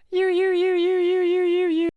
You.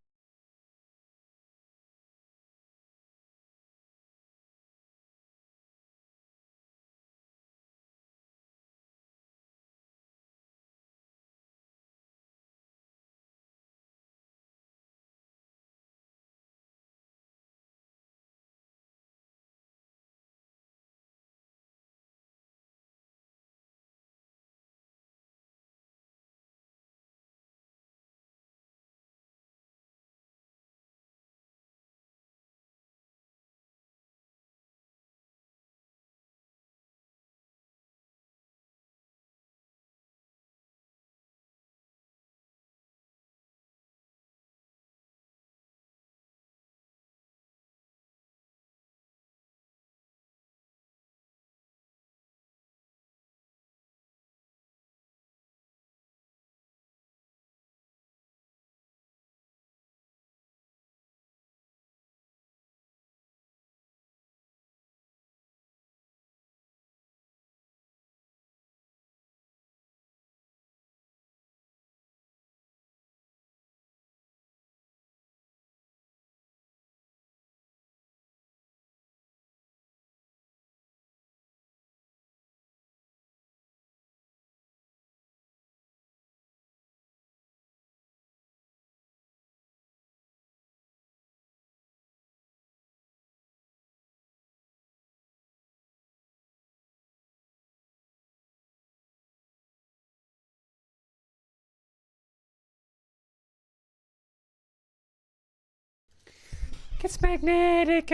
Gets magnetic.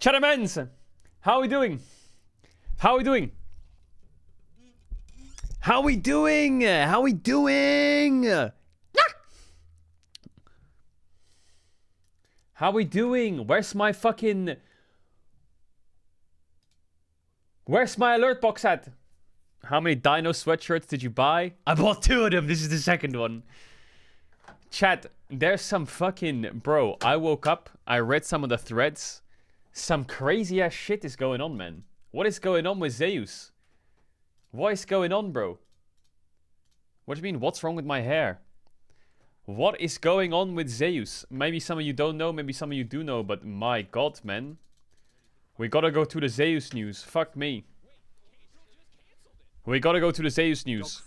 Chattermans, how are we doing? How are we doing? How we doing? How we doing? How we doing? Where's my fucking... Where's my alert box at? How many dino sweatshirts did you buy? I bought 2 of them. This is the second one. Chat, there's some fucking... Bro, I woke up. I read some of the threads. Some crazy ass shit is going on, man. What is going on with Zeus? What is going on, bro? What do you mean? What's wrong with my hair? What is going on with Zeus? Maybe some of you don't know. Maybe some of you do know. But my god, man. We gotta go to the Zeus news. Fuck me. We gotta go to the Zeus news.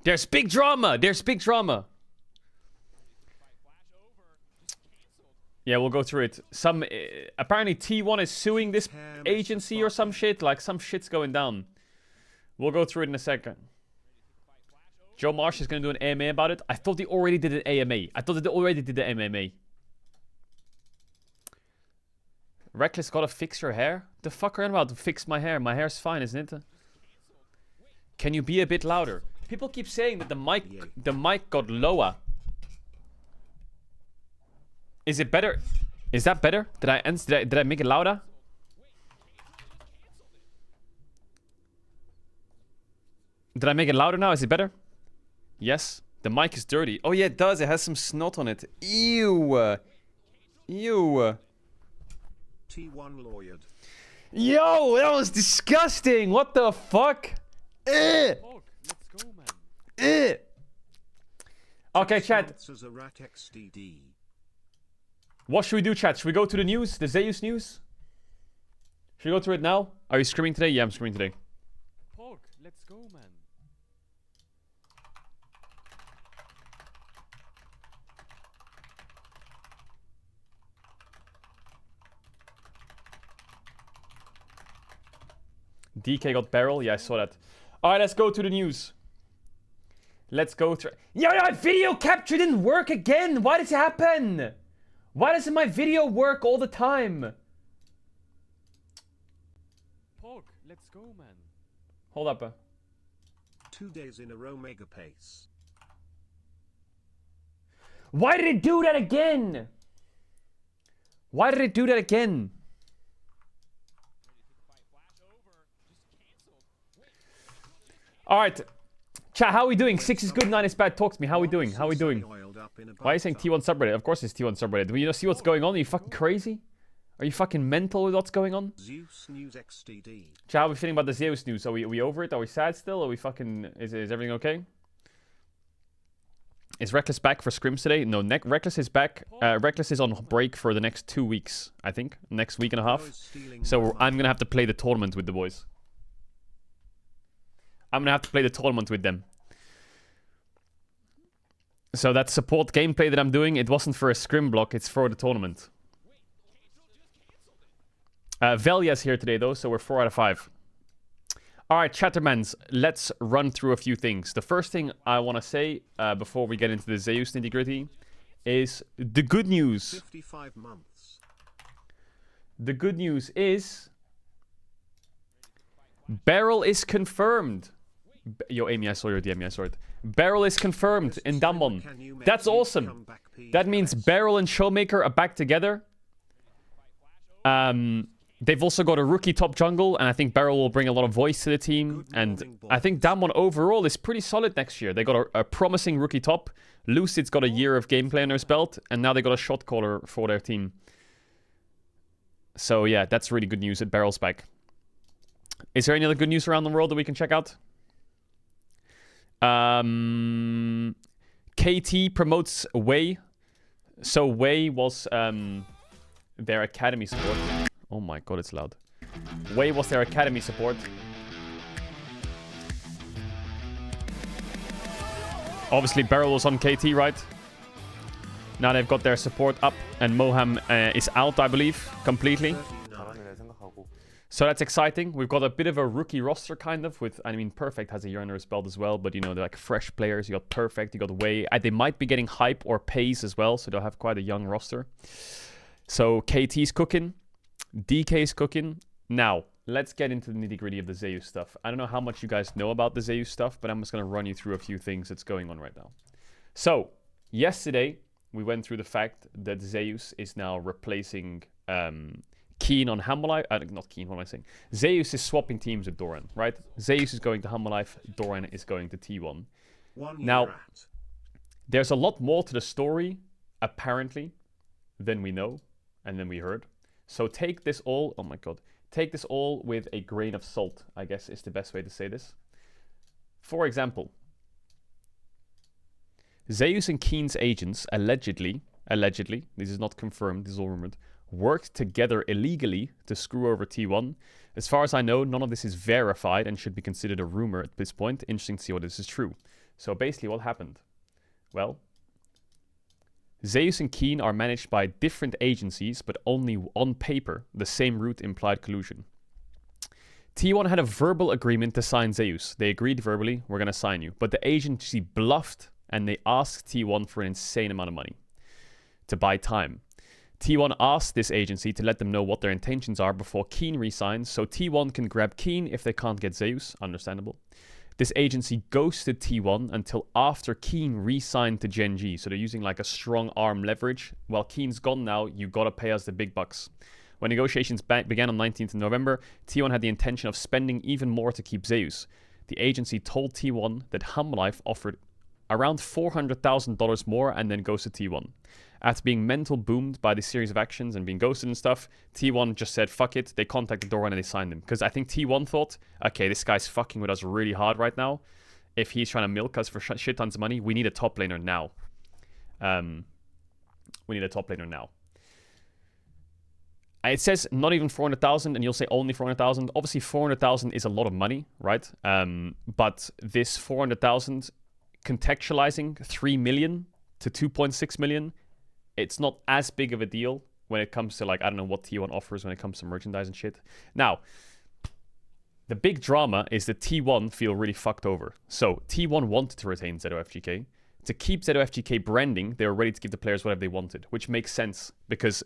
There's big drama. There's big drama. Yeah, we'll go through it. Some apparently T1 is suing this agency or some shit. Like some shit's going down. We'll go through it in a second. Joe Marsh is gonna do an AMA about it. I thought he already did an AMA. I thought they already did the MMA. Reckless gotta fix your hair? The fuck are you about to fix my hair? My hair's fine, isn't it? Can you be a bit louder? People keep saying that the mic got lower. Is it better? Is that better? Did I make it louder? Did I make it louder now? Is it better? Yes. The mic is dirty. Oh yeah, it does. It has some snot on it. Ew. Ew. T1 lawyered. Yo, that was disgusting. What the fuck? Let's go, man. Okay, chat. What should we do, chat? Should we go to the news? The Zeus news? Should we go through it now? Are you screaming today? Yeah, I'm screaming today. Pog, let's go, man. DK got barrel. Yeah, I saw that. Alright, let's go to the news. Let's go through. Yo, my video capture didn't work again. Why does it happen? Why doesn't my video work all the time? Pog, let's go, man. Hold up. 2 days in a row, mega pace. Why did it do that again? Why did it do that again? Alright. Chat, how are we doing? 6 is good, 9 is bad. Talk to me. How are we doing? How are we doing? Why are you saying T1 subreddit? Of course it's T1 subreddit. Do you not see what's going on? Are you fucking crazy? Are you fucking mental with what's going on? Zeus News XTD. Chat, how are we feeling about the Zeus news? Are we over it? Are we sad still? Are we fucking... Is everything okay? Is Reckless back for scrims today? No, Reckless is back. Reckless is on break for the next 2 weeks, I think. Next week and a half. So I'm going to have to play the tournament with the boys. I'm going to have to play the tournament with them. So that support gameplay that I'm doing, it wasn't for a scrim block, it's for the tournament. Velia's here today, though, so we're 4 out of 5. Alright, Chattermans, let's run through a few things. The first thing I want to say, before we get into the Zeus nitty-gritty, is the good news. 55 months. The good news is... Beryl is confirmed. Yo, Amy, I saw your DM, I saw it. Beryl is confirmed in Damwon. That's awesome. That means Beryl and Showmaker are back together. They've also got a rookie top jungle, and I think Beryl will bring a lot of voice to the team. And I think Damwon overall is pretty solid next year. They got a promising rookie top. Lucid's got a year of gameplay under his belt, and now they got a shot caller for their team. So yeah, that's really good news that Beryl's back. Is there any other good news around the world that we can check out? KT promotes Wei. So Wei was their academy support. Oh my god, it's loud. Wei was their academy support. Obviously, Beryl was on KT, right? Now they've got their support up, and Moham is out, I believe, completely. So that's exciting. We've got a bit of a rookie roster, kind of, with... I mean, Perfect has a year under his belt as well, but, you know, they're like fresh players. You got Perfect, you got Wei. They might be getting Hype or Pace as well, so they'll have quite a young roster. So KT's cooking. DK's cooking. Now, let's get into the nitty-gritty of the Zeus stuff. I don't know how much you guys know about the Zeus stuff, but I'm just going to run you through a few things that's going on right now. So, yesterday, we went through the fact that Zeus is now replacing Keen on Humble Life. Not Keen, what am I saying? Zeus is swapping teams with Doran, right? Zeus is going to Humble Life, Doran is going to T1. Now, there's a lot more to the story, apparently, than we know and than we heard. So take this all, oh my god, take this all with a grain of salt, I guess is the best way to say this. For example, Zeus and Keen's agents allegedly, this is not confirmed, this is all rumored, worked together illegally to screw over T1. As far as I know, none of this is verified and should be considered a rumor at this point. Interesting to see what this is true. So basically what happened? Well, Zeus and Keen are managed by different agencies, but only on paper, the same route implied collusion. T1 had a verbal agreement to sign Zeus. They agreed verbally, we're going to sign you. But the agency bluffed, and they asked T1 for an insane amount of money to buy time. T1 asked this agency to let them know what their intentions are before Keen resigns, so T1 can grab Keen if they can't get Zeus. Understandable. This agency ghosted T1 until after Keen re-signed to Gen G. So they're using like a strong arm leverage. While Keen's gone now, you gotta pay us the big bucks. When negotiations began on 19th of November, T1 had the intention of spending even more to keep Zeus. The agency told T1 that Humble Life offered around $400,000 more and then ghosted T1. After being mental boomed by this series of actions and being ghosted and stuff, T1 just said, fuck it. They contacted Doran and they signed him. Because I think T1 thought, okay, this guy's fucking with us really hard right now. If he's trying to milk us for shit tons of money, we need a top laner now. We need a top laner now. It says not even 400,000, and you'll say only 400,000. Obviously, 400,000 is a lot of money, right? But this 400,000, contextualizing 3 million to 2.6 million, it's not as big of a deal when it comes to, like, I don't know what T1 offers when it comes to merchandise and shit. Now, the big drama is that T1 feel really fucked over. So, T1 wanted to retain ZOFGK. To keep ZOFGK branding, they were ready to give the players whatever they wanted, which makes sense because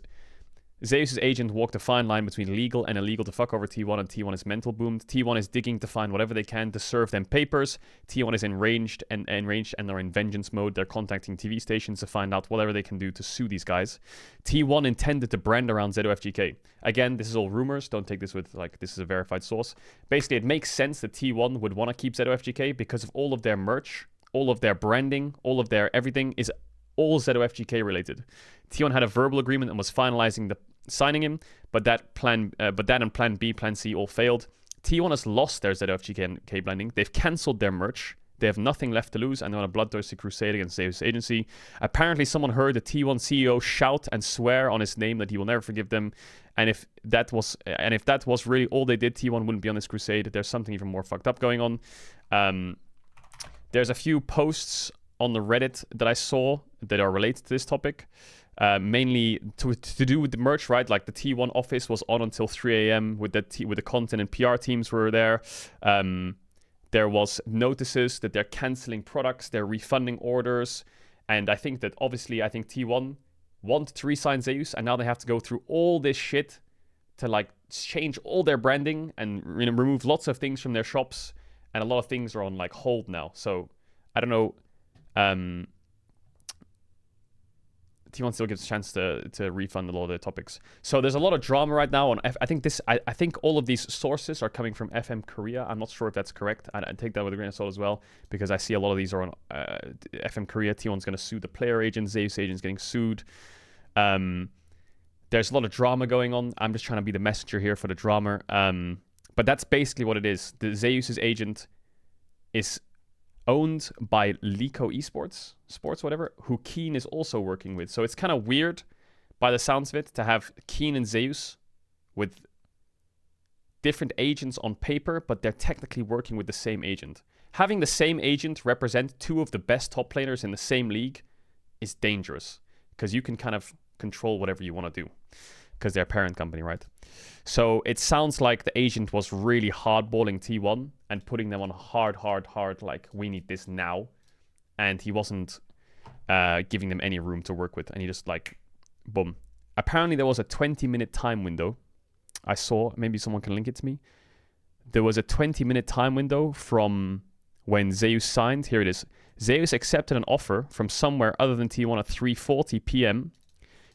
Zeus' agent walked a fine line between legal and illegal to fuck over T1, and T1 is mental boomed. T1 is digging to find whatever they can to serve them papers. T1 is enraged and they're in vengeance mode. They're contacting TV stations to find out whatever they can do to sue these guys. T1 intended to brand around ZOFGK. Again, this is all rumors. Don't take this with, like, this is a verified source. Basically, it makes sense that T1 would want to keep ZOFGK because of all of their merch, all of their branding, all of their everything is all ZOFGK related. T1 had a verbal agreement and was finalizing the signing him, but that and plan B, plan C all failed. T1 has lost their ZOFGK branding. They've cancelled their merch. They have nothing left to lose and they're on a bloodthirsty crusade against Zeus Agency. Apparently, someone heard the T1 CEO shout and swear on his name that he will never forgive them. And if that was really all they did, T1 wouldn't be on this crusade. There's something even more fucked up going on. There's a few posts on the Reddit that I saw that are related to this topic. Mainly to do with the merch, right? Like the T1 office was on until 3 a.m. with the content and PR teams were there. There was notices that they're canceling products, they're refunding orders, and I think that obviously T1 wanted to re-sign Zeus, and now they have to go through all this shit to like change all their branding and remove lots of things from their shops, and a lot of things are on like hold now. So I don't know. T1 still gives a chance to refund a lot of the topics. So there's a lot of drama right now on I think all of these sources are coming from FM Korea. I'm not sure if that's correct. I take that with a grain of salt as well, because I see a lot of these are on FM Korea. T1's going to sue the player agent. Zeus agent's getting sued. There's a lot of drama going on. I'm just trying to be the messenger here for the drama. But that's basically what it is. The Zeus's agent is owned by Lico Esports, whatever, who Keen is also working with. So it's kind of weird, by the sounds of it, to have Keen and Zeus with different agents on paper, but they're technically working with the same agent. Having the same agent represent two of the best top laners in the same league is dangerous, because you can kind of control whatever you want to do, because they're a parent company, right? So it sounds like the agent was really hardballing T1 and putting them on hard, like, we need this now. And he wasn't giving them any room to work with. And he just like, boom. Apparently there was a 20-minute time window. I saw, maybe someone can link it to me. There was a 20-minute time window from when Zeus signed. Here it is. Zeus accepted an offer from somewhere other than T1 at 3:40 p.m.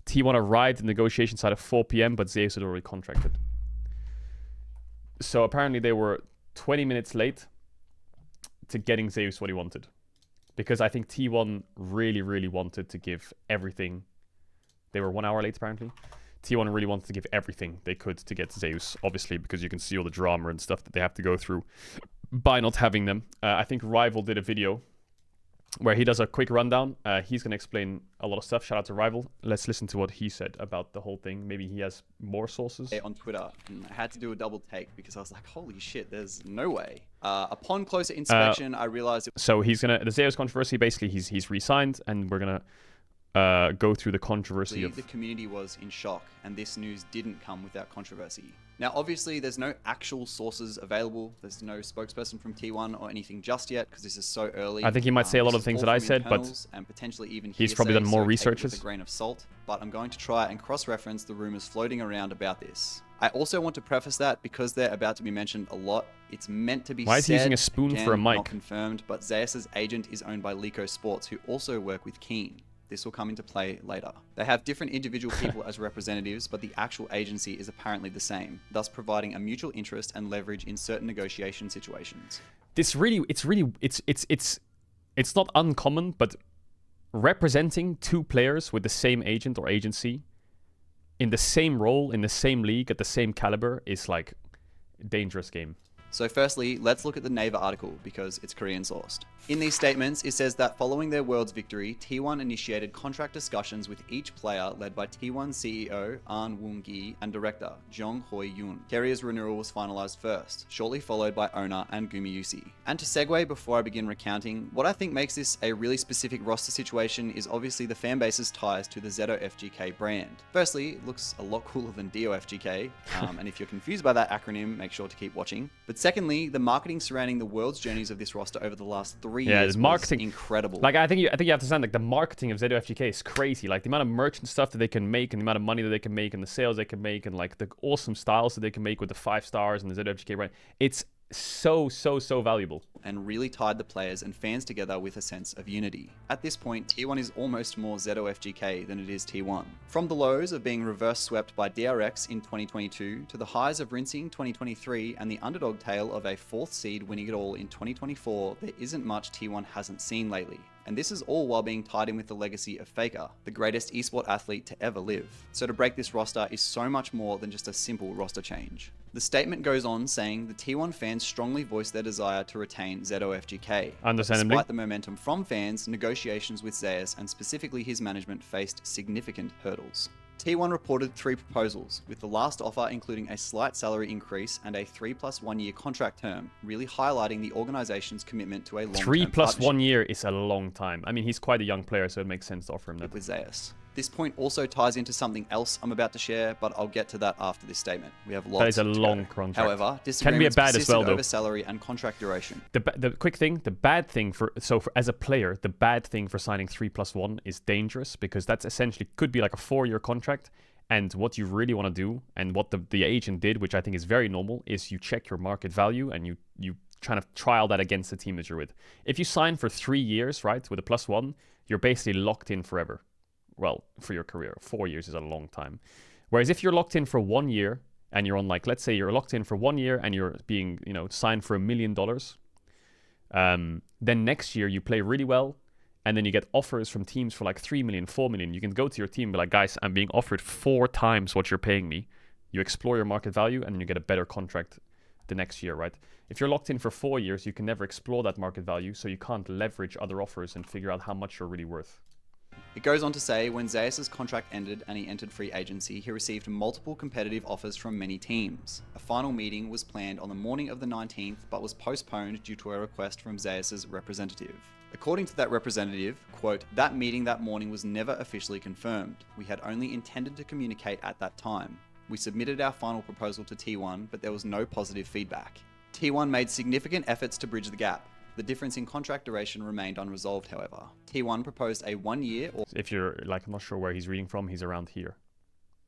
T1 arrived at the negotiation side at 4 p.m., but Zeus had already contracted. So apparently they were 20 minutes late to getting Zeus what he wanted. Because I think T1 really wanted to give everything. They were 1 hour late, apparently. T1 really wanted to give everything they could to get Zeus, obviously, because you can see all the drama and stuff that they have to go through by not having them. I think Rival did a video where he does a quick rundown. He's going to explain a lot of stuff. Shout out to Rival. Let's listen to what he said about the whole thing. Maybe he has more sources. On Twitter, and I had to do a double take because I was like, holy shit, there's no way. Upon closer inspection, I realized... So he's going to... The Zeus controversy, basically, he's re-signed, and we're going to go through the controversy of... The community was in shock, and this news didn't come without controversy. Now, obviously, there's no actual sources available. There's no spokesperson from T1 or anything just yet, because this is so early. I think he might say a lot of things that I said, but and potentially even he's probably done more research. With a grain of salt, but I'm going to try and cross-reference the rumors floating around about this. I also want to preface that because they're about to be mentioned a lot, it's meant to be Why is he using a spoon again, for a mic? Not confirmed, but Zeus's agent is owned by Lico Sports, who also work with Keen. This will come into play later. They have different individual people as representatives, but the actual agency is apparently the same, thus providing a mutual interest and leverage in certain negotiation situations. It's not uncommon, but representing two players with the same agent or agency in the same role, in the same league, at the same caliber is like a dangerous game. So firstly, let's look at the Naver article because it's Korean sourced. In these statements, it says that following their Worlds victory, T1 initiated contract discussions with each player led by T1 CEO Ahn Woong-gi and director Jong Hoi-yoon. Carrier's renewal was finalized first, shortly followed by owner and Gumiusi. And to segue before I begin recounting, what I think makes this a really specific roster situation is obviously the fanbase's ties to the ZOFGK brand. Firstly, it looks a lot cooler than DOFGK, and if you're confused by that acronym, make sure to keep watching. But secondly, the marketing surrounding the World's journeys of this roster over the last 3 years was incredible. Like I think you have to understand, like the marketing of ZOFGK is crazy. Like the amount of merchant stuff that they can make, and the amount of money that they can make, and the sales they can make, and like the awesome styles that they can make with the 5 stars and the ZOFGK brand. It's so valuable. And really tied the players and fans together with a sense of unity. At this point, T1 is almost more ZOFGK than it is T1. From the lows of being reverse swept by DRX in 2022 to the highs of rinsing 2023 and the underdog tale of a 4th seed winning it all in 2024, there isn't much T1 hasn't seen lately. And this is all while being tied in with the legacy of Faker, the greatest esport athlete to ever live. So to break this roster is so much more than just a simple roster change. The statement goes on saying the T1 fans strongly voiced their desire to retain ZOFGK. Understandably. Despite the momentum from fans, negotiations with Zeus and specifically his management faced significant hurdles. T1 reported 3 proposals, with the last offer including a slight salary increase and a 3+1 year contract term, really highlighting the organization's commitment to a long-term 3+1 partnership year is a long time. I mean, he's quite a young player, so it makes sense to offer him that. with Zeus. This point also ties into something else I'm about to share, but I'll get to that after this statement. We have lots That is a to long go. contract. However, disagreements bad as persisted well, though. over salary and contract duration. The quick thing, the bad thing as a player, the bad thing for signing 3+1 is dangerous, because that's essentially could be like a 4-year contract. And what you really want to do, and what the agent did, which I think is very normal, is you check your market value and you try to trial that against the team that you're with. If you sign for 3 years, right, with a +1, you're basically locked in forever. Well, for your career. 4 years is a long time. Whereas if you're locked in for 1 year and you're on, like, let's say you're locked in for 1 year and you're being, signed for $1 million, then next year you play really well, and then you get offers from teams for like 3 million, 4 million. You can go to your team and be like, guys, I'm being offered 4 times what you're paying me. You explore your market value and then you get a better contract the next year, right? If you're locked in for 4 years, you can never explore that market value, so you can't leverage other offers and figure out how much you're really worth. It goes on to say when Zeus's contract ended and he entered free agency, he received multiple competitive offers from many teams. A final meeting was planned on the morning of the 19th, but was postponed due to a request from Zeus's representative. According to that representative, quote, that meeting that morning was never officially confirmed. We had only intended to communicate at that time. We submitted our final proposal to T1, but there was no positive feedback. T1 made significant efforts to bridge the gap. The difference in contract duration remained unresolved, however. T1 proposed a 1 year or... If you're, like, I'm not sure where he's reading from, he's around here.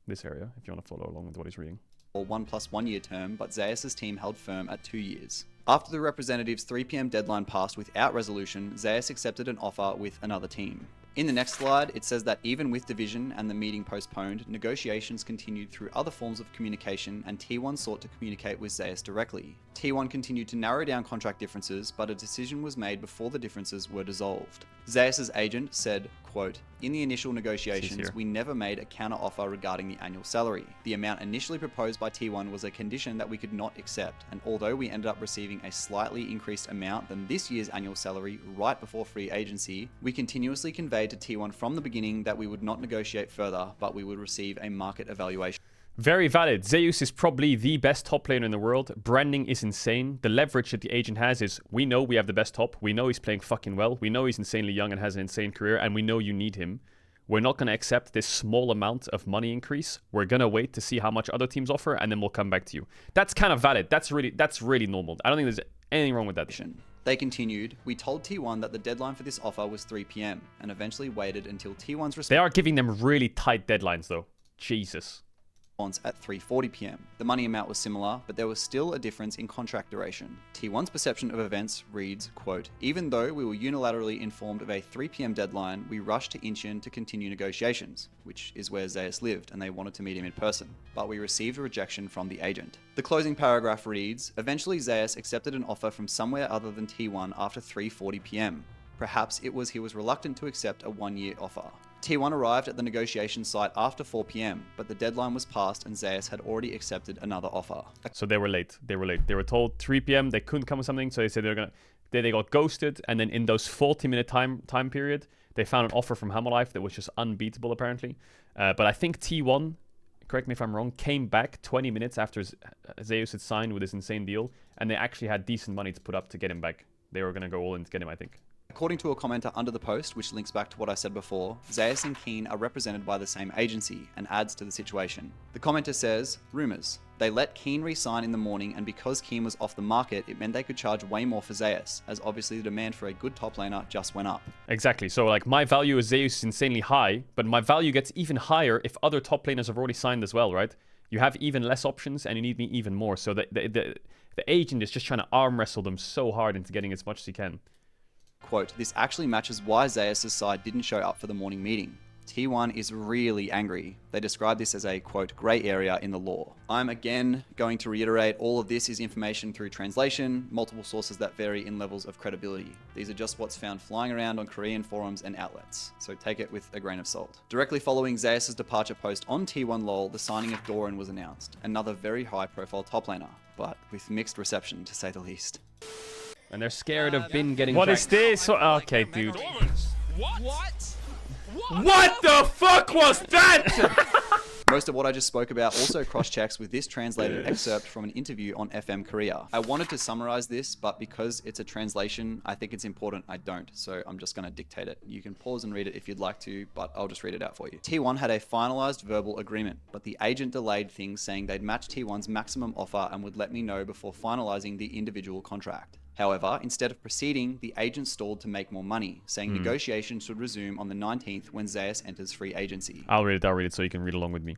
This area, if you want to follow along with what he's reading. or 1+1 year term, but Zeus's team held firm at 2 years. After the representative's 3 PM deadline passed without resolution, Zeus accepted an offer with another team. In the next slide, it says that even with division and the meeting postponed, negotiations continued through other forms of communication, and T1 sought to communicate with Zeus directly. T1 continued to narrow down contract differences, but a decision was made before the differences were dissolved. Zeus's agent said, quote, "In the initial negotiations, we never made a counter-offer regarding the annual salary. The amount initially proposed by T1 was a condition that we could not accept, and although we ended up receiving a slightly increased amount than this year's annual salary right before free agency, we continuously conveyed to T1 from the beginning that we would not negotiate further, but we would receive a market evaluation." Very valid. Zeus is probably the best top laner in the world. Branding is insane. The leverage that the agent has is, we know we have the best top. We know he's playing fucking well. We know he's insanely young and has an insane career, and we know you need him. We're not going to accept this small amount of money increase. We're going to wait to see how much other teams offer, and then we'll come back to you. That's kind of valid. That's really normal. I don't think there's anything wrong with that. They continued, "We told T1 that the deadline for this offer was 3 PM, and eventually waited until T1's response They are giving them really tight deadlines, though. Jesus. at 3:40 PM. The money amount was similar, but there was still a difference in contract duration. T1's perception of events reads, quote, "Even though we were unilaterally informed of a 3 PM deadline, we rushed to Incheon to continue negotiations," which is where Zeus lived, and they wanted to meet him in person. But we received a rejection from the agent. The closing paragraph reads, "Eventually Zeus accepted an offer from somewhere other than T1 after 3:40 PM. Perhaps it was he was reluctant to accept a 1-year offer. T1 arrived at the negotiation site after 4 PM, but the deadline was passed and Zeus had already accepted another offer." So they were late. They were told 3 PM. They couldn't come with something, so they said they got ghosted, and then in those 40-minute time period, they found an offer from Hammerlife that was just unbeatable, apparently. But I think T1, correct me if I'm wrong, came back 20 minutes after Zeus had signed with this insane deal, and they actually had decent money to put up to get him back. They were going to go all in to get him, I think. According to a commenter under the post, which links back to what I said before, Zeus and Keen are represented by the same agency and adds to the situation. The commenter says, "Rumors. They let Keen re-sign in the morning, and because Keen was off the market, it meant they could charge way more for Zeus, as obviously the demand for a good top laner just went up." Exactly. So, like, my value as Zeus is insanely high, but my value gets even higher if other top laners have already signed as well, right? You have even less options, and you need me even more. So the agent is just trying to arm wrestle them so hard into getting as much as he can. Quote, "This actually matches why Zeus' side didn't show up for the morning meeting. T1 is really angry. They describe this as a, quote, grey area in the law. I'm again going to reiterate all of this is information through translation, multiple sources that vary in levels of credibility. These are just what's found flying around on Korean forums and outlets, so take it with a grain of salt. Directly following Zeus' departure post on T1 LoL, the signing of Doran was announced, another very high-profile top laner, but with mixed reception to say the least. And they're scared of Bin getting What tracked. is this? Okay, dude. What? What the fuck was that? Most of what I just spoke about also cross-checks with this translated excerpt from an interview on FM Korea. I wanted to summarize this, but because it's a translation, I think it's important I don't, so I'm just going to dictate it. You can pause and read it if you'd like to, but I'll just read it out for you. T1 had a finalized verbal agreement, but the agent delayed things, saying they'd match T1's maximum offer and would let me know before finalizing the individual contract. However, instead of proceeding, the agent stalled to make more money, saying negotiations should resume on the 19th when Zeus enters free agency. I'll read it so you can read along with me.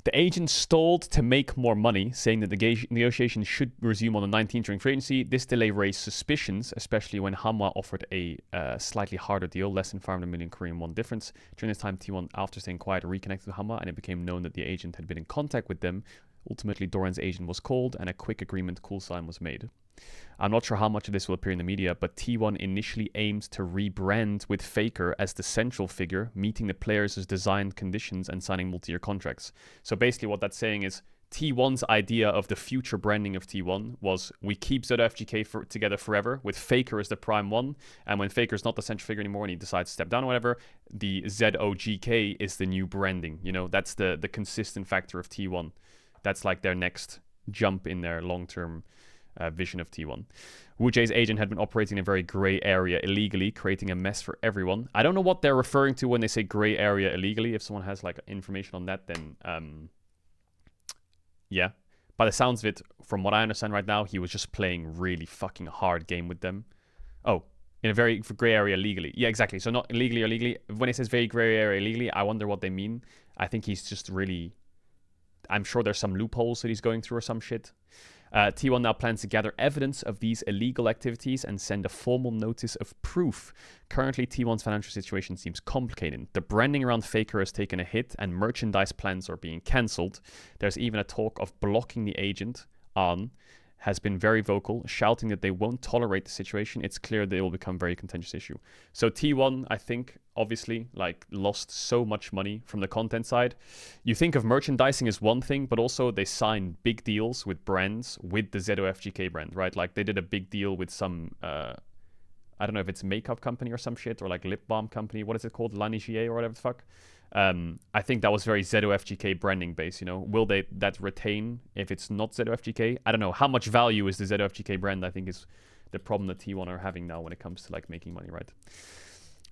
The agent stalled to make more money, saying that the negotiations should resume on the 19th during free agency. This delay raised suspicions, especially when Hanwha offered a slightly harder deal, less than 500 million Korean won difference. During this time, T1, after staying quiet, reconnected with Hanwha, and it became known that the agent had been in contact with them. Ultimately, Doran's agent was called, and a quick agreement call sign was made. I'm not sure how much of this will appear in the media, but T1 initially aimed to rebrand with Faker as the central figure, meeting the players' designed conditions and signing multi-year contracts. So basically what that's saying is T1's idea of the future branding of T1 was we keep ZOFGK together forever with Faker as the prime one, and when Faker's not the central figure anymore and he decides to step down or whatever, the ZOGK is the new branding. You know, that's the consistent factor of T1. That's like their next jump in their long-term vision of T1. Wu Jay's agent had been operating in a very grey area illegally, creating a mess for everyone. I don't know what they're referring to when they say grey area illegally. If someone has like information on that, then yeah. By the sounds of it, from what I understand right now, he was just playing really fucking hard game with them. Oh, in a very grey area legally. Yeah, exactly. So not illegally or legally. When it says very grey area illegally, I wonder what they mean. I think he's just really... I'm sure there's some loopholes that he's going through or some shit. T1 now plans to gather evidence of these illegal activities and send a formal notice of proof. Currently, T1's financial situation seems complicated. The branding around Faker has taken a hit and merchandise plans are being cancelled. There's even a talk of blocking the agent. Has been very vocal, shouting that they won't tolerate the situation. It's clear they will become a very contentious issue. So T1, I think, obviously, like, lost so much money from the content side. You think of merchandising as one thing, but also they signed big deals with brands, with the ZOFGK brand, right? Like, they did a big deal with some, I don't know if it's makeup company or some shit, or like lip balm company. What is it called? Lanigier or whatever the fuck. I think that was very ZOFGK branding based, you know. Will they that retain if it's not ZOFGK? I don't know. How much value is the ZOFGK brand, I think, is the problem that T1 are having now when it comes to like making money, right?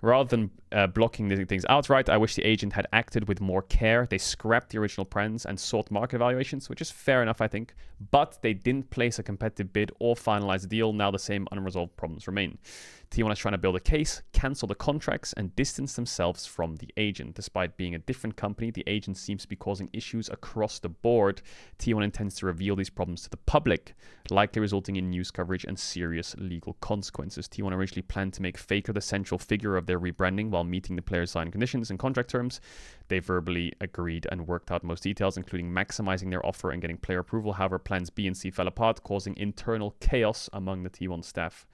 Rather than blocking these things outright, I wish the agent had acted with more care. They scrapped the original plans and sought market evaluations, which is fair enough, I think. But they didn't place a competitive bid or finalize the deal. Now the same unresolved problems remain. T1 is trying to build a case, cancel the contracts, and distance themselves from the agent. Despite being a different company, the agent seems to be causing issues across the board. T1 intends to reveal these problems to the public, likely resulting in news coverage and serious legal consequences. T1 originally planned to make Faker the central figure of their rebranding while meeting the players' signed conditions and contract terms. They verbally agreed and worked out most details, including maximizing their offer and getting player approval. However, plans B and C fell apart, causing internal chaos among the T1 staff.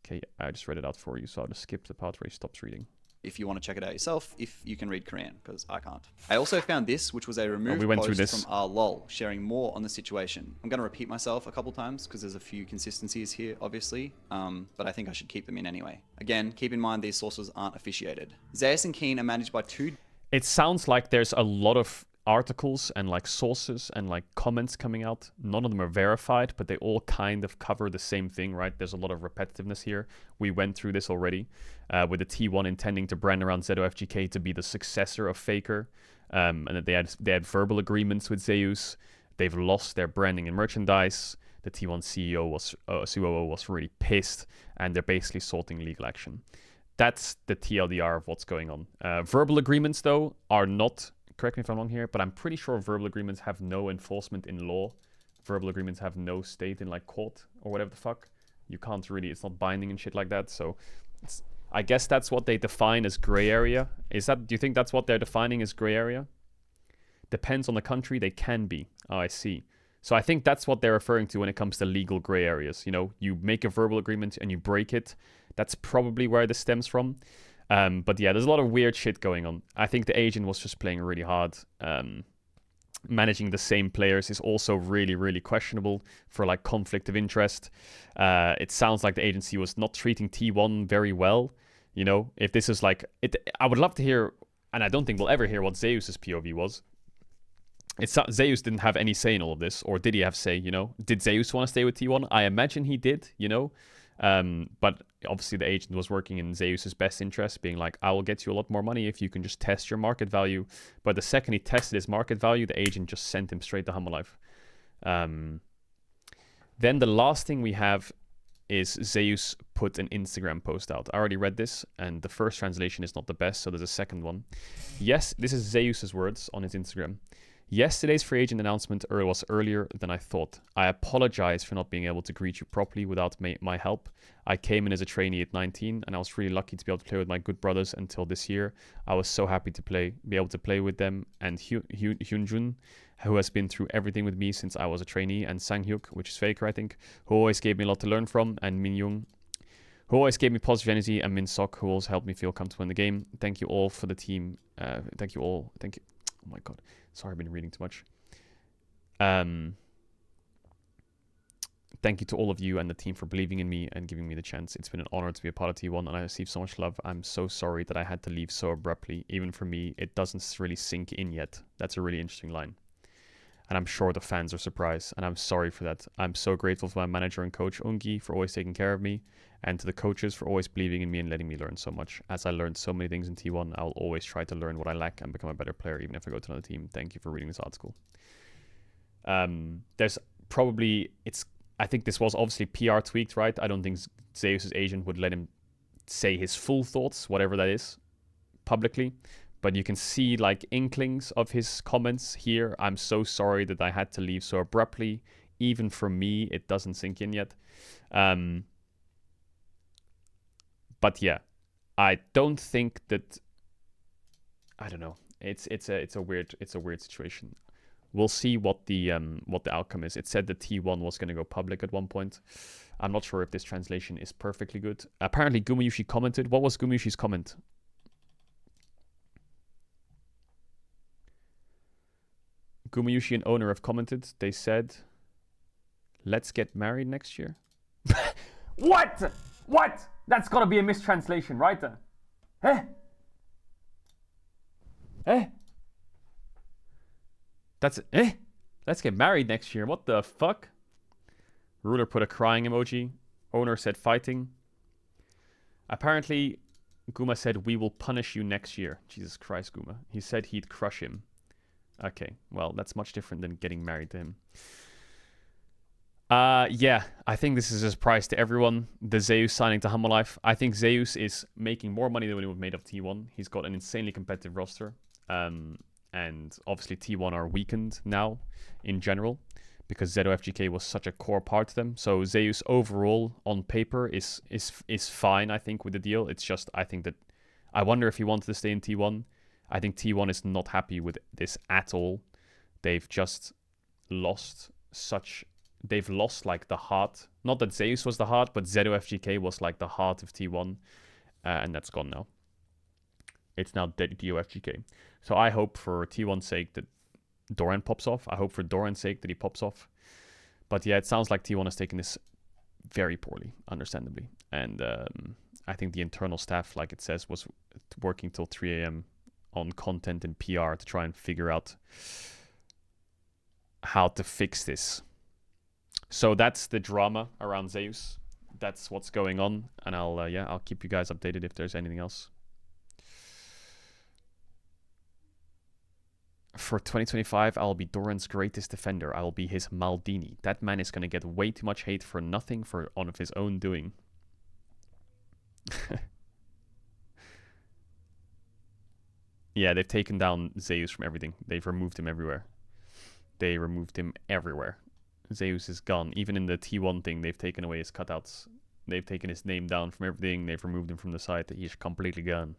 Okay, I just read it out for you, so I'll just skip the part where he stops reading. If you want to check it out yourself, if you can read Korean, because I can't. I also found this, which was a removed post from rlol, sharing more on the situation. I'm going to repeat myself a couple times, because there's a few consistencies here, obviously, but I think I should keep them in anyway. Again, keep in mind these sources aren't officiated. Zeus and Keen are managed by two... It sounds like there's a lot of articles and like sources and like comments coming out. None of them are verified, but they all kind of cover the same thing, right? There's a lot of repetitiveness here. We went through this already with the T1 intending to brand around ZOFGK to be the successor of Faker, and that they had verbal agreements with Zeus. They've lost their branding and merchandise. The T1 COO was really pissed, and they're basically sorting legal action. That's the TLDR of what's going on. Verbal agreements, though, are not... Correct me if I'm wrong here, but I'm pretty sure verbal agreements have no enforcement in law. Verbal agreements have no state in like court or whatever the fuck. You can't really, it's not binding and shit like that. So it's I guess that's what they define as gray area. Do you think that's what they're defining as gray area? Depends on the country, they can be. Oh, I see. So I think that's what they're referring to when it comes to legal gray areas. You know, you make a verbal agreement and you break it. That's probably where this stems from. But yeah, there's a lot of weird shit going on. I think the agent was just playing really hard. Managing the same players is also really, really questionable for like conflict of interest. It sounds like the agency was not treating T1 very well. You know, if this is like it, I would love to hear, and I don't think we'll ever hear what Zeus's POV was. Zeus didn't have any say in all of this, or did he have say? You know, did Zeus want to stay with T1? I imagine he did. You know, but obviously the agent was working in Zeus's best interest, being like, I will get you a lot more money if you can just test your market value. But the second he tested his market value, the agent just sent him straight to Humble Life. Then the last thing we have is Zeus put an Instagram post out. I already read this, and the first translation is not the best, so there's a second one. Yes, this is Zeus's words on his Instagram. Yesterday's free agent announcement was earlier than I thought. I apologize for not being able to greet you properly without my help. I came in as a trainee at 19, and I was really lucky to be able to play with my good brothers until this year. I was so happy to be able to play with them, and Hyunjun, who has been through everything with me since I was a trainee, and Sanghyuk, which is Faker, I think, who always gave me a lot to learn from, and Minyoung, who always gave me positive energy, and Min Sok, who always helped me feel comfortable in the game. Thank you all for the team. Thank you all. Thank you. Oh my god. Sorry, I've been reading too much. Thank you to all of you and the team for believing in me and giving me the chance. It's been an honor to be a part of T1, and I received so much love. I'm so sorry that I had to leave so abruptly. Even for me, it doesn't really sink in yet. That's a really interesting line. And I'm sure the fans are surprised, and I'm sorry for that. I'm so grateful for my manager and coach, Ungi, for always taking care of me, and to the coaches for always believing in me and letting me learn so much. As I learned so many things in T1, I will always try to learn what I lack and become a better player, even if I go to another team. Thank you for reading this article. There's probably, I think this was obviously PR tweaked, right? I don't think Zeus's agent would let him say his full thoughts, whatever that is, publicly. But you can see like inklings of his comments here. I'm so sorry that I had to leave so abruptly. Even for me, it doesn't sink in yet. But yeah, I don't think that. I don't know. It's a weird situation. We'll see what the outcome is. It said that T1 was going to go public at one point. I'm not sure if this translation is perfectly good. Apparently, Gumayushi commented. What was Gumayushi's comment? Gumayushi and owner have commented. They said, let's get married next year. What? What? That's gotta be a mistranslation, right? Eh? Eh? That's eh? Let's get married next year. What the fuck? Ruler put a crying emoji. Owner said fighting. Apparently, Guma said, we will punish you next year. Jesus Christ, Guma. He said he'd crush him. Okay, well, that's much different than getting married to him. Yeah, I think this is a surprise to everyone. The Zeus signing to Humble Life. I think Zeus is making more money than when he was made of T1. He's got an insanely competitive roster. And obviously T1 are weakened now in general because ZOFGK was such a core part to them. So Zeus overall on paper is fine, I think, with the deal. It's just, I think that, I wonder if he wanted to stay in T1. I think T1 is not happy with this at all. They've just lost they've lost like the heart. Not that Zeus was the heart, but ZOFGK was like the heart of T1. And that's gone now. It's now DOFGK. So I hope for T1's sake that Doran pops off. I hope for Doran's sake that he pops off. But yeah, it sounds like T1 has taken this very poorly, understandably. And I think the internal staff, like it says, was working till 3 a.m. on content and PR to try and figure out how to fix this. So that's the drama around Zeus. That's what's going on, and I'll keep you guys updated if there's anything else. For 2025, I'll be Doran's greatest defender. I will be his Maldini. That man is going to get way too much hate for nothing on of his own doing. Yeah, they've taken down Zeus from everything. They've removed him everywhere. They removed him everywhere. Zeus is gone. Even in the T1 thing, they've taken away his cutouts. They've taken his name down from everything. They've removed him from the site. He's completely gone.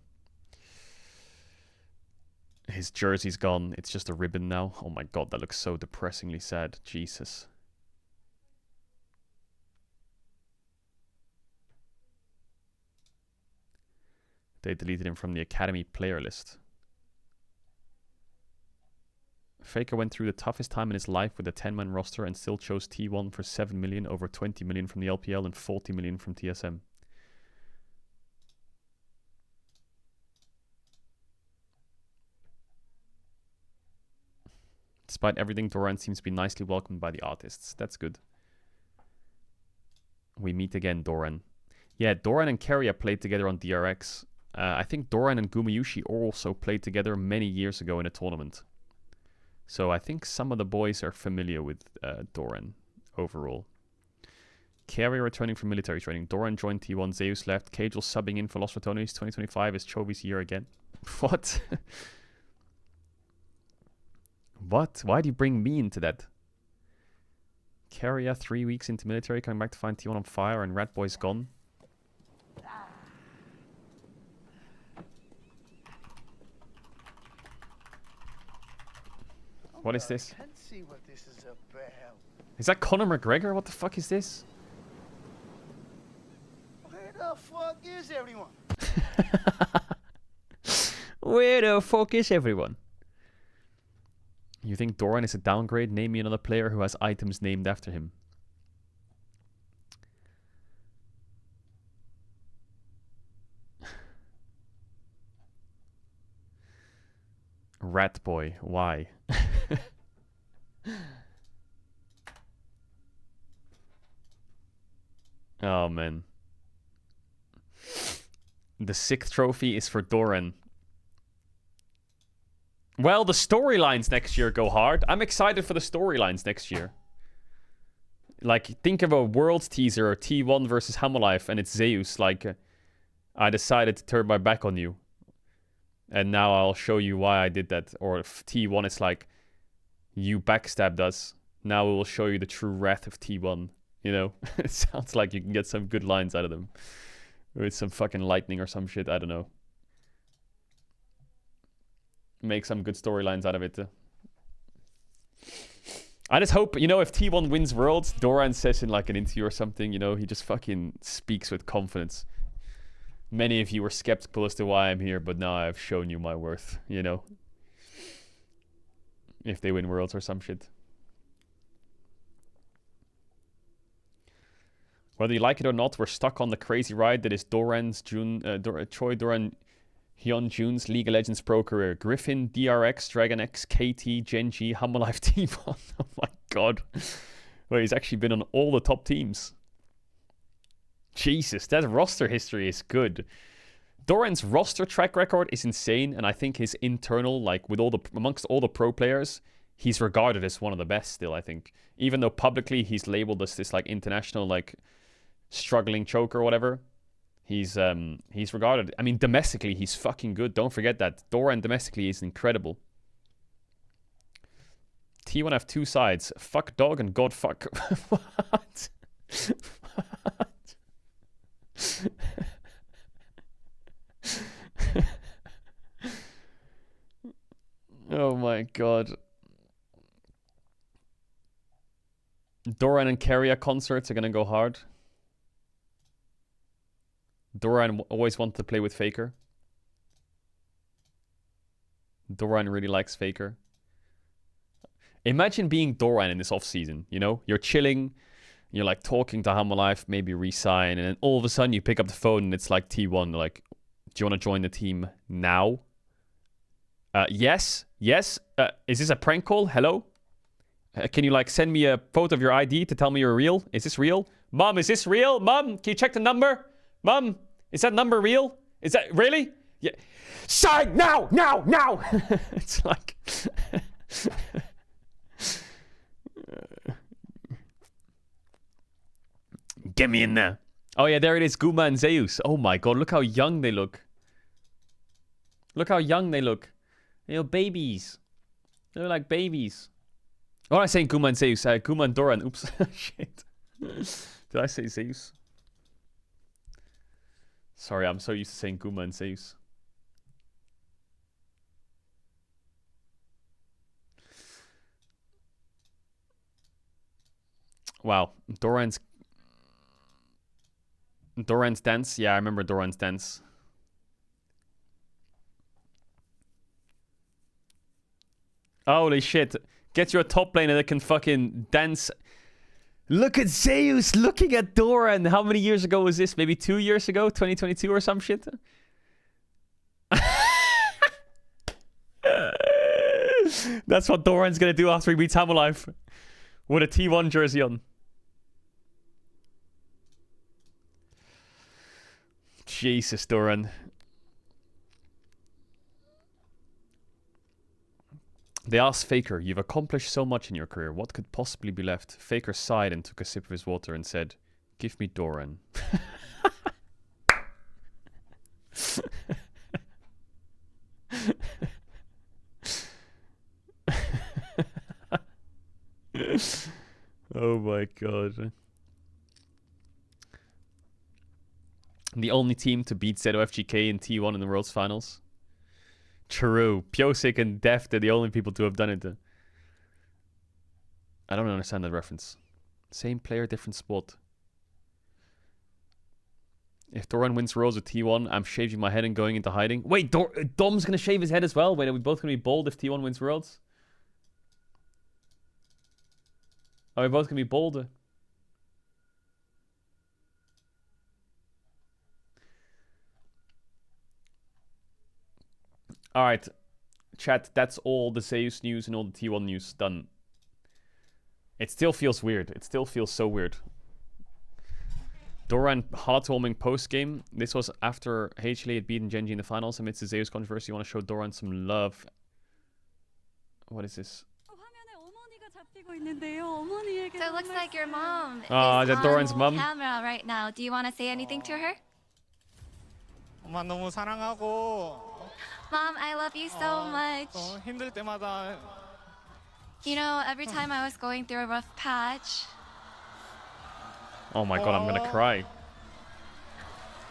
His jersey's gone. It's just a ribbon now. Oh my god, that looks so depressingly sad. Jesus. They deleted him from the Academy player list. Faker went through the toughest time in his life with a 10-man roster and still chose T1 for 7 million over 20 million from the LPL and 40 million from TSM. Despite everything, Doran seems to be nicely welcomed by the artists. That's good. We meet again, Doran. Yeah, Doran and Keria played together on DRX. I think Doran and Gumayushi also played together many years ago in a tournament. So I think some of the boys are familiar with Doran overall. Keria returning from military training. Doran joined T1. Zeus left. Caedrel subbing in for Los Ratones. 2025 is Chovy's year again. What? What? Why do you bring me into that? Keria 3 weeks into military, coming back to find T1 on fire and Ratboy's gone. What is this? I can't see what this is about. Is that Conor McGregor? What the fuck is this? Where the fuck is everyone? Where the fuck is everyone? You think Doran is a downgrade? Name me another player who has items named after him. Ratboy, why? Oh man. The 6th trophy is for Doran. Well, the storylines next year go hard. I'm excited for the storylines next year. Like, think of a Worlds teaser or T1 versus Hammerlife and it's Zeus. Like, I decided to turn my back on you. And now I'll show you why I did that. Or if T1 is like, you backstabbed us. Now we will show you the true wrath of T1. You know? It sounds like you can get some good lines out of them. With some fucking lightning or some shit. I don't know. Make some good storylines out of it. I just hope, you know, if T1 wins Worlds, Doran says in like an interview or something, you know, he just fucking speaks with confidence. Many of you were skeptical as to why I'm here, but now I've shown you my worth, you know. If they win Worlds or some shit. Whether you like it or not, we're stuck on the crazy ride that is Doran's Troy Doran Hyun Jun's League of Legends pro career. Griffin, DRX, Dragon X, KT, Genji, Hammerlife T1. Oh my god. Well, he's actually been on all the top teams. Jesus, that roster history is good. Doran's roster track record is insane, and I think his internal, like with all the amongst all the pro players, he's regarded as one of the best still, I think. Even though publicly he's labeled as this like international like struggling choker or whatever. He's regarded, I mean, domestically, he's fucking good. Don't forget that. Doran domestically is incredible. T1 have 2 sides. Fuck dog and god fuck. What? What? Oh my god. Doran and Keria concerts are gonna go hard. Doran always wanted to play with Faker. Doran really likes Faker. Imagine being Doran in this off-season, you know? You're chilling, you're like talking to Hammerlife, maybe resign, and then all of a sudden you pick up the phone and it's like T1, like, do you want to join the team now? Yes? Yes? Is this a prank call? Hello? Can you like send me a photo of your ID to tell me you're real? Is this real? Mom, is this real? Mom, can you check the number? Mom, is that number real? Is that really? Yeah. Sign now, now, now. It's like get me in there. Oh yeah, there it is, Guma and Zeus. Oh my god, look how young they look. Look how young they look. They're babies. They're like babies. Oh, I'm saying Guma and Zeus. Guma and Doran. Oops. Shit. Did I say Zeus? Sorry, I'm so used to saying Guma and Zeus. Wow, Doran's dance. Yeah, I remember Doran's dance. Holy shit. Get you a top laner that can fucking dance. Look at Zeus looking at Doran. How many years ago was this? Maybe 2 years ago? 2022 or some shit? That's what Doran's gonna do after he beats Hammerlife. With a T1 jersey on. Jesus, Doran. They asked Faker, you've accomplished so much in your career. What could possibly be left? Faker sighed and took a sip of his water and said, give me Doran. Oh my god. The only team to beat ZOFGK in T1 in the World's Finals. True. Piosik and Deft are the only people to have done it. I don't understand that reference. Same player, different sport. If Doran wins Worlds with T1, I'm shaving my head and going into hiding. Wait, Dom's going to shave his head as well? Wait, are we both going to be bald if T1 wins Worlds? Are we both going to be bald? Alright, chat, that's all the Zeus news and all the T1 news done. It still feels weird. It still feels so weird. Doran heartwarming post-game. This was after HLA had beaten Genji in the finals amidst the Zeus controversy. You want to show Doran some love. What is this? So it looks like your mom Ah, is that Doran's on mom? camera right now. Do you want to say anything to her? 엄마 너무 사랑하고 Mom, I love you so much. 힘들 때마다 You know, every time I was going through a rough patch, Oh my god, I'm gonna cry.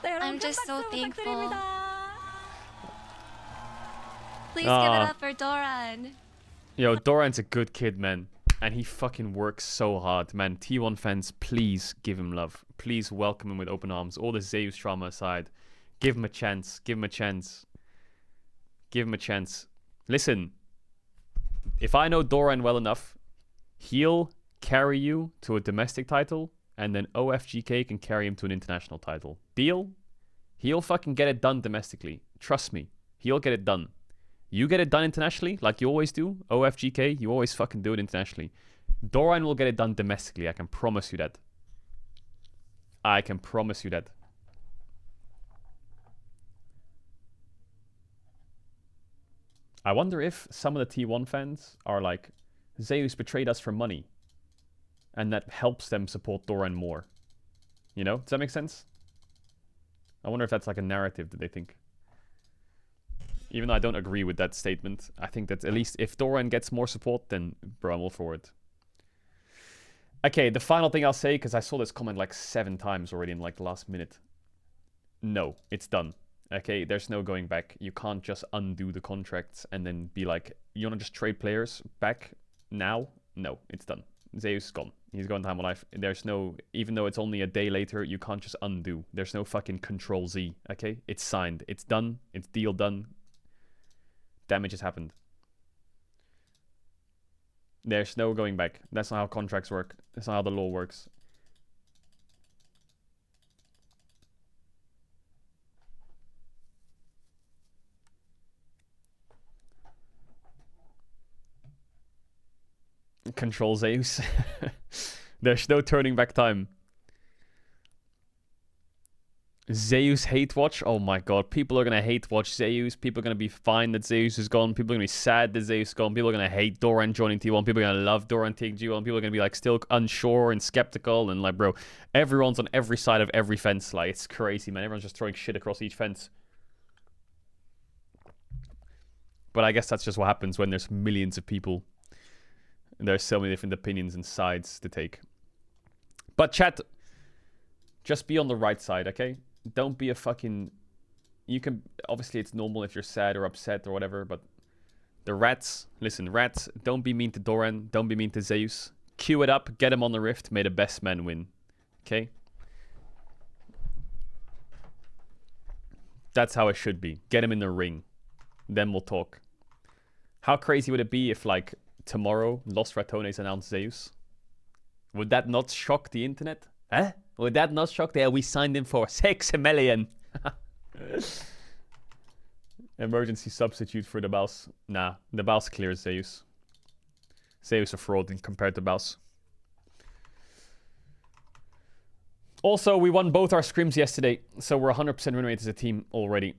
I'm just so thankful. Please give Ah. it up for Doran. Yo, Doran's a good kid, man. And he fucking works so hard, man. T1 fans, please give him love. Please welcome him with open arms. All the Zeus drama aside. Give him a chance. Give him a chance. Give him a chance. Listen. If I know Doran well enough, he'll carry you to a domestic title, and then OFGK can carry him to an international title. Deal? He'll fucking get it done domestically. Trust me. He'll get it done. You get it done internationally, like you always do. OFGK, you always fucking do it internationally. Doran will get it done domestically. I can promise you that. I can promise you that. I wonder if some of the T1 fans are like, Zeus betrayed us for money. And that helps them support Doran more. You know? Does that make sense? I wonder if that's like a narrative that they think. Even though I don't agree with that statement, I think that at least if Doran gets more support, then bro, I'm all for it. Okay, the final thing I'll say, because I saw this comment like 7 times already in like the last minute. No, it's done. Okay, there's no going back. You can't just undo the contracts and then be like, you want to just trade players back now? No, it's done. Zeus is gone. He's gone to Hammerlife. There's no, even though it's only a day later, you can't just undo. There's no fucking Control Z, okay? It's signed. It's done. It's deal done. Damage has happened. There's no going back. That's not how contracts work. That's not how the law works. Control Zeus. There's no turning back time. Zeus hate watch? Oh my god. People are gonna hate watch Zeus. People are gonna be fine that Zeus is gone. People are gonna be sad that Zeus is gone. People are gonna hate Doran joining T1. People are gonna love Doran taking G1. People are gonna be like still unsure and skeptical. And like, bro, everyone's on every side of every fence. Like, it's crazy, man. Everyone's just throwing shit across each fence. But I guess that's just what happens when there's millions of people. And there's so many different opinions and sides to take. But chat, just be on the right side, okay? don't be a fucking... You can... Obviously, it's normal if you're sad or upset or whatever, but... The rats... Listen, rats, don't be mean to Doran. Don't be mean to Zeus. Queue it up, get him on the rift, may the best man win. Okay? That's how it should be. Get him in the ring. Then we'll talk. How crazy would it be if, like, tomorrow, Los Ratones announced Zeus? Would that not shock the internet? Huh? Would that not shock the... We signed him for 6 million. Emergency substitute for the Baus. Nah, the Baus clears Zeus. Zeus a fraud compared to Baus. Also, we won both our scrims yesterday, so we're 100% win rate as a team already.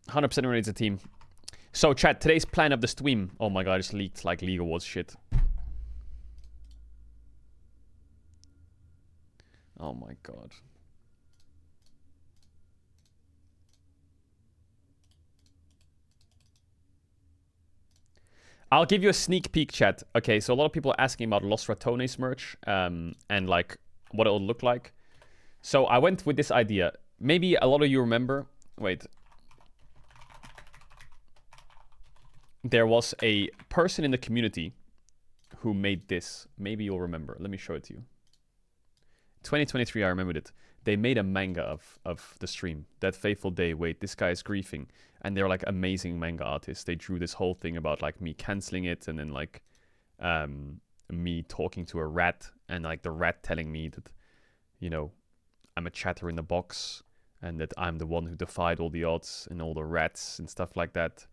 100% win rate as a team. So, chat, today's plan of the stream. Oh my god, I just leaked like League Awards shit. Oh my god. I'll give you a sneak peek, chat. Okay, so a lot of people are asking about Los Ratones merch and like what it'll look like. So I went with this idea. Maybe a lot of you remember. Wait. There was a person in the community who made this. Maybe you'll remember. Let me show it to you. 2023, I remembered it. They made a manga of the stream. That fateful day. Wait, this guy is grieving. And they're like amazing manga artists. They drew this whole thing about like me canceling it and then like me talking to a rat and like the rat telling me that, you know, I'm a chatter in the box and that I'm the one who defied all the odds and all the rats and stuff like that.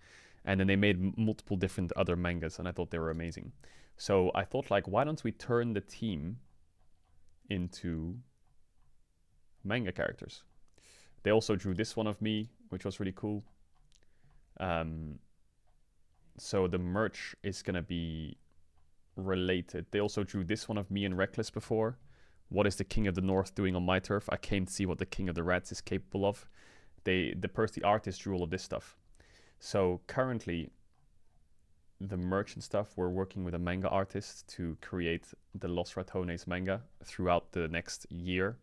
And then they made multiple different other mangas and I thought they were amazing. So I thought like, why don't we turn the team into manga characters? They also drew this one of me, which was really cool. So the merch is gonna be related. They also drew this one of me and Reckless before. What is the King of the North doing on my turf? I came to see what the King of the Rats is capable of. The artist drew all of this stuff. So currently, the merch and stuff, we're working with a manga artist to create the Los Ratones manga throughout the next year.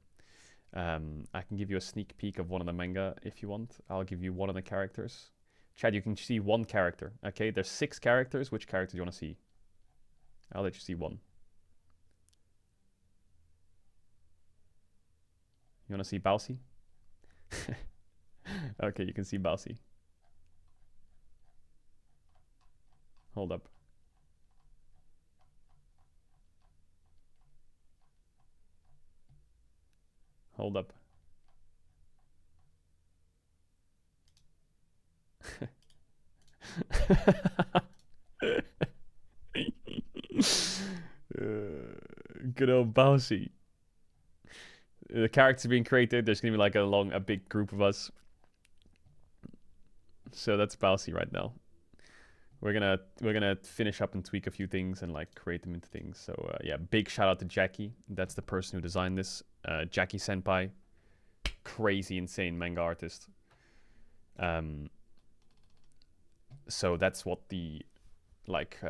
I can give you a sneak peek of one of the manga if you want. I'll give you one of the characters. Chad, you can see one character, okay? There's 6 characters. Which character do you want to see? I'll let you see one. You want to see Bowsy? Okay, you can see Bowsy. Hold up. Hold up. Good old Bowsy. The characters being created. There's gonna be like a big group of us. So that's Bowsy right now. We're gonna finish up and tweak a few things and like create them into things. So yeah, big shout out to Jackie. That's the person who designed this. Jackie Senpai, crazy insane manga artist. So that's what the like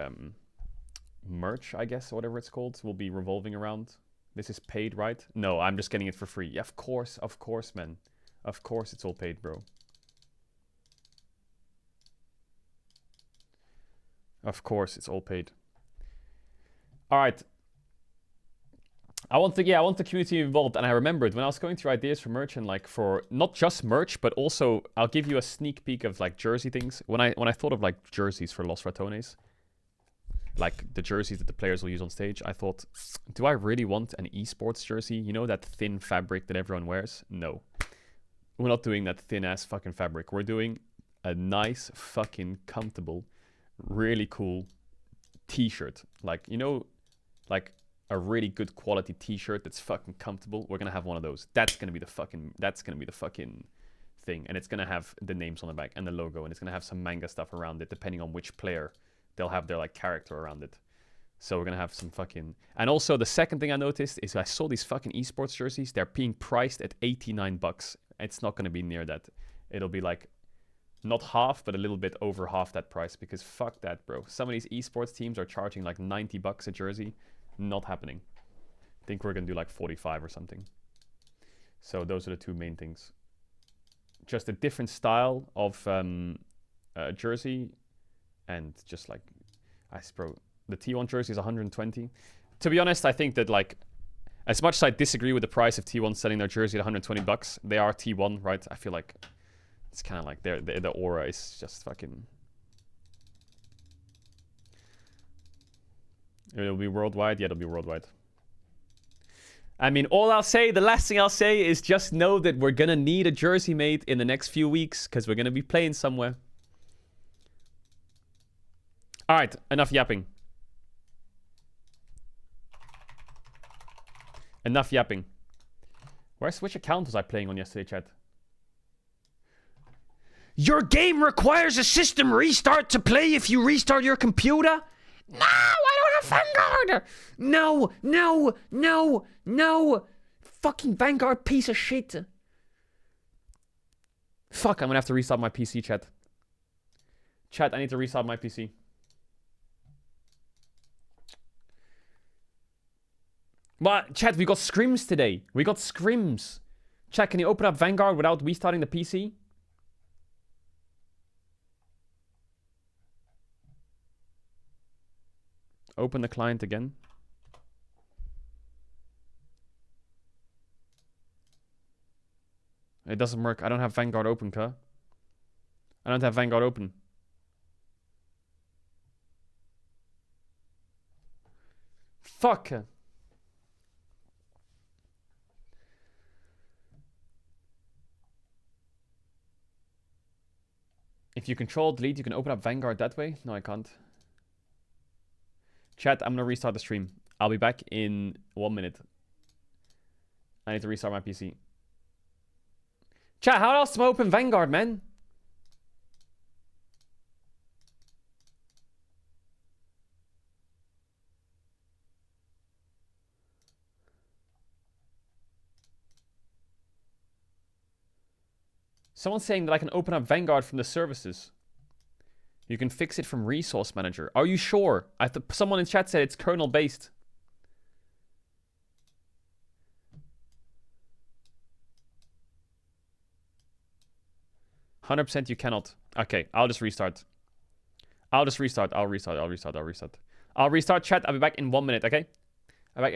merch, I guess, or whatever it's called, will be revolving around. This is paid, right? No, I'm just getting it for free. Yeah, of course, man. Of course it's all paid, bro. Of course it's all paid. All right. I want the community involved, and I remembered when I was going through ideas for merch and like for not just merch, but also I'll give you a sneak peek of like jersey things. When I thought of like jerseys for Los Ratones, like the jerseys that the players will use on stage, I thought, do I really want an esports jersey? You know, that thin fabric that everyone wears? No. We're not doing that thin ass fucking fabric. We're doing a nice fucking comfortable, really cool t-shirt. Like, you know, like a really good quality t-shirt that's fucking comfortable. We're gonna have one of those. That's gonna be the fucking thing. And it's gonna have the names on the back and the logo, and it's gonna have some manga stuff around it, depending on which player. They'll have their like character around it. So we're gonna have some fucking... And also the second thing I noticed is I saw these fucking esports jerseys. They're being priced at 89 bucks. It's not gonna be near that. It'll be like not half, but a little bit over half that price, because fuck that, bro. Some of these esports teams are charging like 90 bucks a jersey. Not happening. I think we're gonna do like 45 or something. So those are the two main things. Just a different style of jersey, and just like, bro, the T1 jersey is 120. To be honest, I think that like, as much as I disagree with the price of T1 selling their jersey at $120, they are T1, right? I feel like it's kind of like the aura is just fucking. It'll be worldwide. Yeah, it'll be worldwide. I mean, the last thing I'll say is just know that we're gonna need a jersey made in the next few weeks because we're gonna be playing somewhere. All right, enough yapping. Enough yapping. Which account was I playing on yesterday, chat? Your game requires a system restart to play if you restart your computer? No, I don't have Vanguard! No, no, no, no! Fucking Vanguard piece of shit. Fuck, I'm gonna have to restart my PC, chat. Chat, I need to restart my PC. But, chat, we got scrims today. We got scrims. Chat, can you open up Vanguard without restarting the PC? Open the client again. It doesn't work. I don't have Vanguard open, cuh. I don't have Vanguard open. Fuck. If you control delete, you can open up Vanguard that way? No, I can't. Chat, I'm gonna restart the stream. I'll be back in 1 minute. I need to restart my PC. Chat, how else do I open Vanguard, man? Someone's saying that I can open up Vanguard from the services. You can fix it from Resource Manager. Are you sure? Someone in chat said it's kernel based. %, you cannot. Okay, I'll just restart. I'll restart. I'll restart, chat. I'll be back in 1 minute, okay?